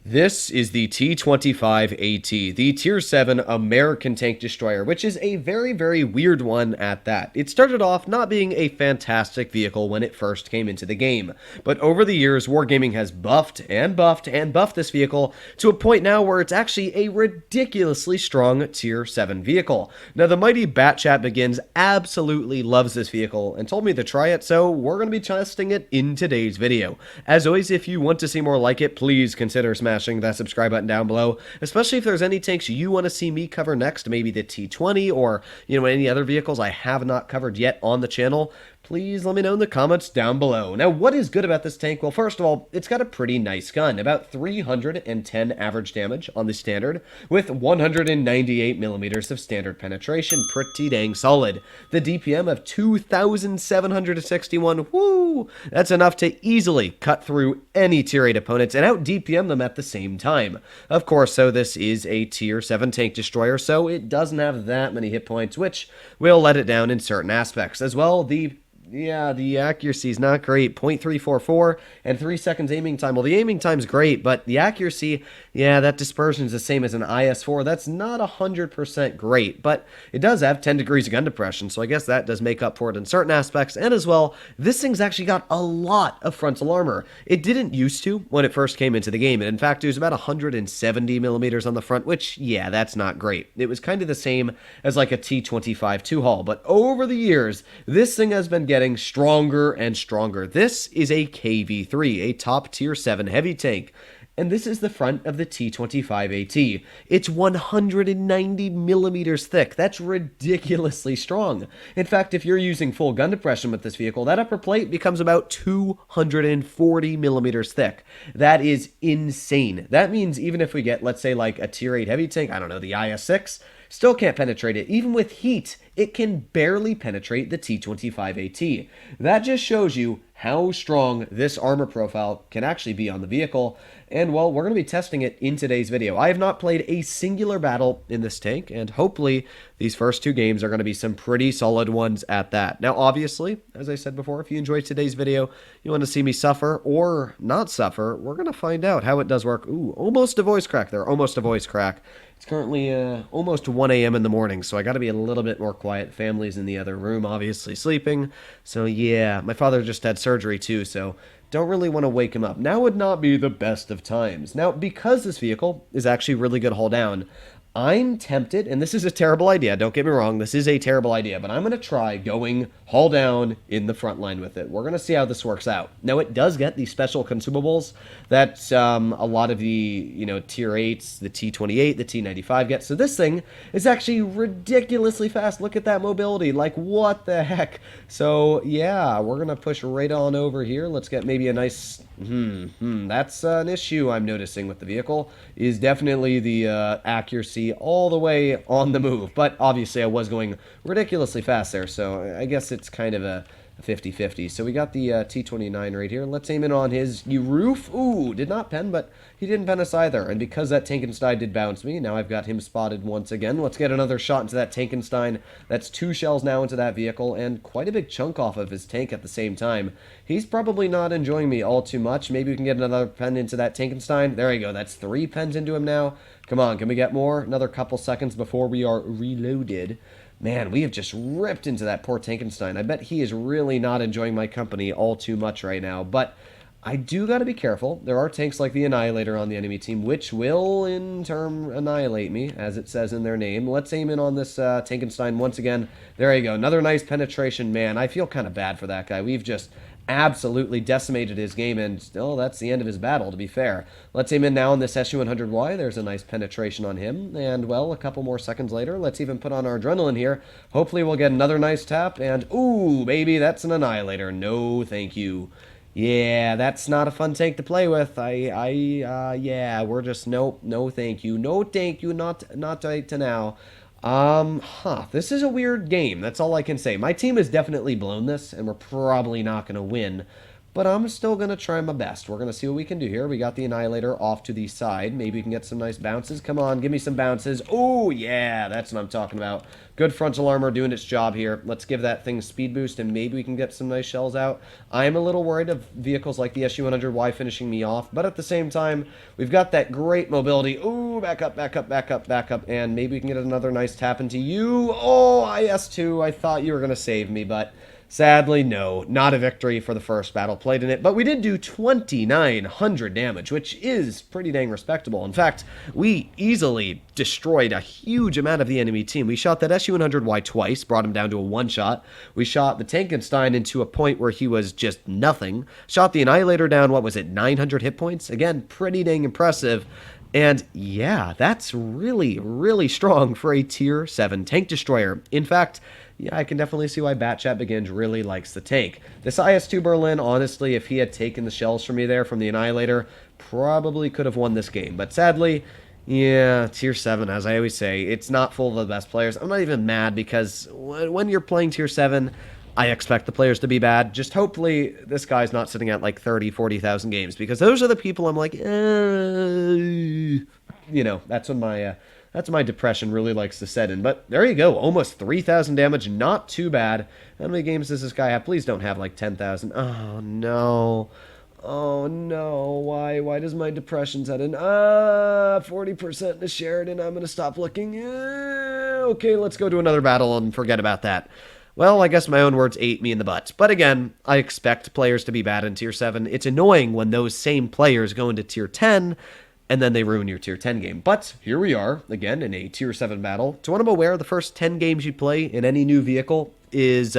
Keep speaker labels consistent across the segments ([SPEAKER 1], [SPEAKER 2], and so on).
[SPEAKER 1] This is the T-25AT, the Tier 7 American Tank Destroyer, which is a very, very weird one at that. It started off not being a fantastic vehicle when it first came into the game, but over the years, Wargaming has buffed and buffed and buffed this vehicle to a point now where it's actually a ridiculously strong Tier 7 vehicle. Now, the mighty Batchat Begins absolutely loves this vehicle and told me to try it, so we're going to be testing it in today's video. As always, if you want to see more like it, please consider smashing that subscribe button down below, especially if there's any tanks you want to see me cover next, maybe the T20 or, any other vehicles I have not covered yet on the channel. Please let me know in the comments down below. Now, what is good about this tank? Well, first of all, it's got a pretty nice gun, about 310 average damage on the standard, with 198 millimeters of standard penetration, pretty dang solid. The DPM of 2,761, woo! That's enough to easily cut through any Tier 8 opponents and out DPM them at the same time. Of course, so this is a Tier 7 tank destroyer, so it doesn't have that many hit points, which will let it down in certain aspects. As well, the accuracy is not great. 0.344 and 3 seconds aiming time. Well, the aiming time's great, but the accuracy, that dispersion is the same as an IS-4. That's not 100% great, but it does have 10 degrees of gun depression, so I guess that does make up for it in certain aspects. And as well, this thing's actually got a lot of frontal armor. It didn't used to when it first came into the game, and in fact, it was about 170 millimeters on the front, which, that's not great. It was kind of the same as like a T-25 2-hull, but over the years, this thing has been getting stronger and stronger. This is a KV-3, a top Tier 7 heavy tank, and this is the front of the T-25AT. It's 190 millimeters thick. That's ridiculously strong. In fact, if you're using full gun depression with this vehicle, that upper plate becomes about 240 millimeters thick. That is insane. That means even if we get, let's say, like a Tier 8 heavy tank, I don't know, the IS-6, still can't penetrate it. Even with heat, it can barely penetrate the T-25AT. That just shows you how strong this armor profile can actually be on the vehicle. And, well, we're going to be testing it in today's video. I have not played a singular battle in this tank, and hopefully these first two games are going to be some pretty solid ones at that. Now, obviously, as I said before, if you enjoyed today's video, you want to see me suffer or not suffer, we're going to find out how it does work. Ooh, almost a voice crack there, almost a voice crack. It's currently almost 1 a.m. in the morning, so I got to be a little bit more quiet. Family's in the other room, obviously sleeping. So yeah, my father just had surgery too, so don't really want to wake him up. Now would not be the best of times. Now, because this vehicle is actually really good hull down, I'm tempted, and this is a terrible idea, don't get me wrong, this is a terrible idea, but I'm going to try going hull down in the front line with it. We're going to see how this works out. Now, it does get these special consumables that a lot of the, Tier 8s, the T28, the T95 get. So this thing is actually ridiculously fast. Look at that mobility. Like, what the heck? So, yeah, we're going to push right on over here. Let's get maybe a nice... That's an issue I'm noticing with the vehicle, is definitely the accuracy all the way on the move. But obviously I was going ridiculously fast there, so I guess it's kind of a 50-50. So we got the T-29 right here. Let's aim in on his new roof. Ooh, did not pen, but he didn't pen us either. And because that Tankenstein did bounce me, now I've got him spotted once again. Let's get another shot into that Tankenstein. That's 2 shells now into that vehicle, and quite a big chunk off of his tank at the same time. He's probably not enjoying me all too much. Maybe we can get another pen into that Tankenstein. There you go. That's 3 pens into him now. Come on, can we get more? Another couple seconds before we are reloaded. Man, we have just ripped into that poor Tankenstein. I bet he is really not enjoying my company all too much right now, but I do got to be careful. There are tanks like the Annihilator on the enemy team, which will, in turn, annihilate me, as it says in their name. Let's aim in on this Tankenstein once again. There you go. Another nice penetration. Man, I feel kind of bad for that guy. We've just absolutely decimated his game, and still, that's the end of his battle, to be fair. Let's aim in now on this SU-100Y. There's a nice penetration on him, and, well, a couple more seconds later, let's even put on our adrenaline here. Hopefully we'll get another nice tap, and, ooh, baby, that's an Annihilator. No, thank you. Yeah, that's not a fun tank to play with. Yeah, we're just, nope, no thank you. No thank you, not right to now. This is a weird game. That's all I can say. My team has definitely blown this, and we're probably not going to win. but I'm still going to try my best. We're going to see what we can do here. We got the Annihilator off to the side. Maybe we can get some nice bounces. Come on, give me some bounces. Oh, yeah, that's what I'm talking about. Good frontal armor doing its job here. Let's give that thing speed boost, and maybe we can get some nice shells out. I am a little worried of vehicles like the SU-100Y finishing me off, but at the same time, we've got that great mobility. Ooh, back up, back up, back up, back up, and maybe we can get another nice tap into you. Oh, IS-2, I thought you were going to save me, but sadly, no. Not a victory for the first battle played in it, but we did do 2,900 damage, which is pretty dang respectable. In fact, we easily destroyed a huge amount of the enemy team. We shot that SU-100Y twice, brought him down to a one-shot. We shot the Tankenstein into a point where he was just nothing. Shot the Annihilator down, what was it, 900 hit points? Again, pretty dang impressive. And yeah, that's really, really strong for a Tier 7 tank destroyer. In fact, yeah, I can definitely see why Batchat Begins really likes the tank. This IS-2 Berlin, honestly, if he had taken the shells from me there from the Annihilator, probably could have won this game. But sadly, yeah, Tier 7, as I always say, it's not full of the best players. I'm not even mad because when you're playing Tier 7, I expect the players to be bad. Just hopefully this guy's not sitting at like 30, 40,000 games, because those are the people I'm like, you know, that's when my depression really likes to set in. But there you go, almost 3,000 damage, not too bad. How many games does this guy have? Please don't have like 10,000. Oh no. Oh no, why does my depression set in? 40% to Sheridan, I'm gonna stop looking. Okay, let's go to another battle and forget about that. Well, I guess my own words ate me in the butt. But again, I expect players to be bad in Tier 7. It's annoying when those same players go into Tier 10 and then they ruin your Tier 10 game. But here we are, again, in a Tier 7 battle. To what I'm aware, the first 10 games you play in any new vehicle is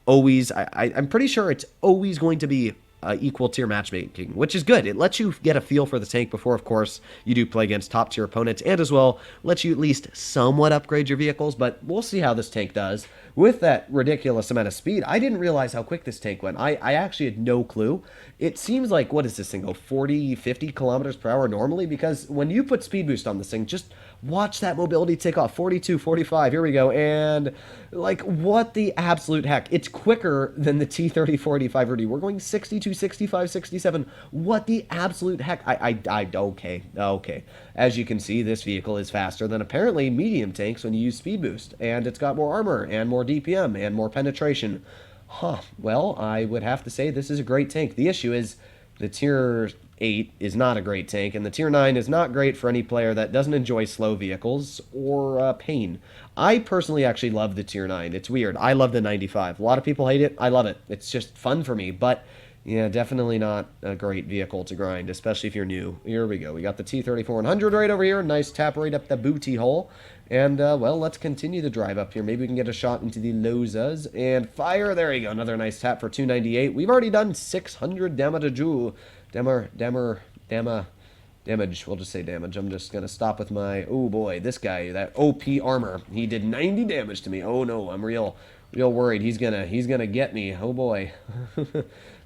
[SPEAKER 1] always, I'm pretty sure it's always going to be equal tier matchmaking, which is good. It lets you get a feel for the tank before, of course, you do play against top tier opponents, and as well, lets you at least somewhat upgrade your vehicles, but we'll see how this tank does. With that ridiculous amount of speed, I didn't realize how quick this tank went. I actually had no clue. It seems like, what does this thing go, 40, 50 kilometers per hour normally? Because when you put speed boost on this thing, just watch that mobility take off. 42, 45, here we go, and like, what the absolute heck? It's quicker than the T-30-45RD. We're going 62, 65, 67. What the absolute heck? Okay. As you can see, this vehicle is faster than apparently medium tanks when you use speed boost, and it's got more armor and more DPM and more penetration. Huh, well, I would have to say this is a great tank. The issue is the Tier 8 is not a great tank, and the Tier 9 is not great for any player that doesn't enjoy slow vehicles or pain. I personally actually love the Tier 9. It's weird. I love the 95. A lot of people hate it. I love it. It's just fun for me, but yeah, definitely not a great vehicle to grind, especially if you're new. Here we go. We got the T-34-100 right over here. Nice tap right up the booty hole. And, well, let's continue the drive up here. Maybe we can get a shot into the Lozas. And fire. There you go. Another nice tap for 298. We've already done 600 damage. Damage. We'll just say damage. I'm just going to stop with my... Oh, boy. This guy, that OP armor. He did 90 damage to me. Oh, no. I'm real worried. He's gonna get me. Oh, boy.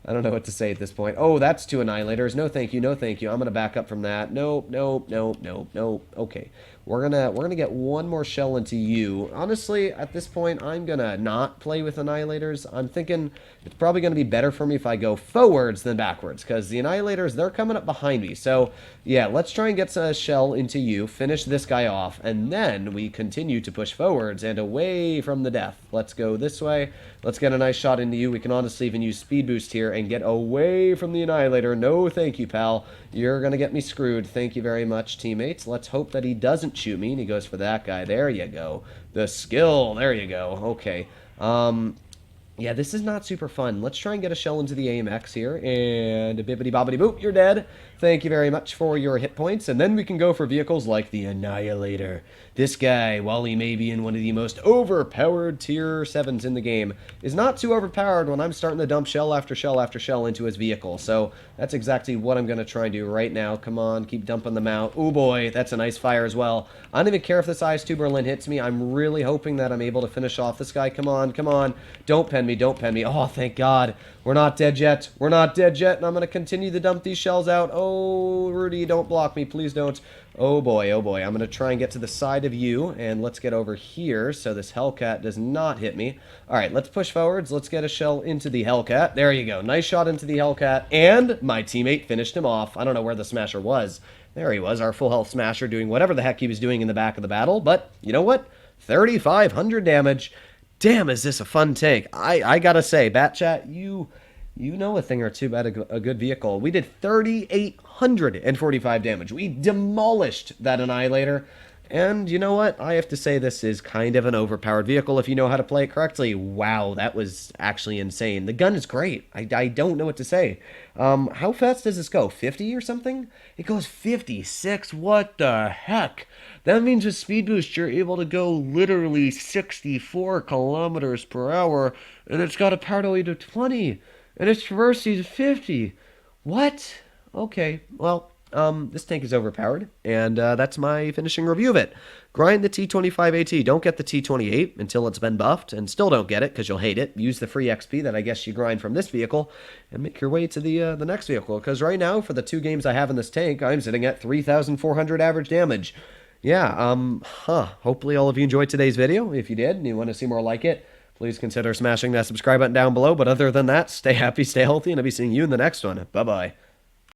[SPEAKER 1] I don't know what to say at this point. Oh, that's two Annihilators. No, thank you. No, thank you. I'm gonna back up from that. Nope. Okay. We're gonna get one more shell into you. Honestly, at this point, I'm gonna not play with Annihilators. I'm thinking it's probably gonna be better for me if I go forwards than backwards, because the Annihilators, they're coming up behind me. So, yeah, let's try and get a shell into you, finish this guy off, and then we continue to push forwards and away from the death. Let's go this way. Let's get a nice shot into you. We can honestly even use speed boost here and get away from the Annihilator. No, thank you, pal. You're gonna get me screwed. Thank you very much, teammates. Let's hope that he doesn't shoot me, and he goes for that guy. There you go. The skill. There you go. Okay. Yeah, this is not super fun. Let's try and get a shell into the AMX here, and a bibbity-bobbity boop, you're dead. Thank you very much for your hit points, and then we can go for vehicles like the Annihilator. This guy, while he may be in one of the most overpowered Tier 7s in the game, is not too overpowered when I'm starting to dump shell after shell after shell into his vehicle. So that's exactly what I'm going to try and do right now. Come on, keep dumping them out. Oh boy, that's a nice fire as well. I don't even care if this IS-2 Berlin hits me. I'm really hoping that I'm able to finish off this guy. Come on. Don't pen me. Oh, thank God. We're not dead yet. And I'm going to continue to dump these shells out. Oh, Rudy, don't block me. Please don't. Oh boy, oh boy. I'm going to try and get to the side of you, and let's get over here so this Hellcat does not hit me. All right, let's push forwards. Let's get a shell into the Hellcat. There you go. Nice shot into the Hellcat, and my teammate finished him off. I don't know where the Smasher was. There he was, our full health Smasher doing whatever the heck he was doing in the back of the battle, but you know what? 3,500 damage. Damn, is this a fun tank. I gotta say, Bat Chat, you know a thing or two about a good vehicle. We did 3,845 damage. We demolished that Annihilator. And you know what? I have to say this is kind of an overpowered vehicle if you know how to play it correctly. Wow, that was actually insane. The gun is great. I don't know what to say. How fast does this go? 50 or something? It goes 56. What the heck? That means with speed boost, you're able to go literally 64 kilometers per hour, and it's got a power to weight of 20, and its traverse speed is 50. What? Okay, well, this tank is overpowered, and that's my finishing review of it. Grind the T25AT. Don't get the T28 until it's been buffed, and still don't get it because you'll hate it. Use the free XP that I guess you grind from this vehicle, and make your way to the next vehicle, because right now, for the 2 games I have in this tank, I'm sitting at 3,400 average damage. Yeah, hopefully all of you enjoyed today's video. If you did, and you want to see more like it, please consider smashing that subscribe button down below. But other than that, stay happy, stay healthy, and I'll be seeing you in the next one. Bye-bye.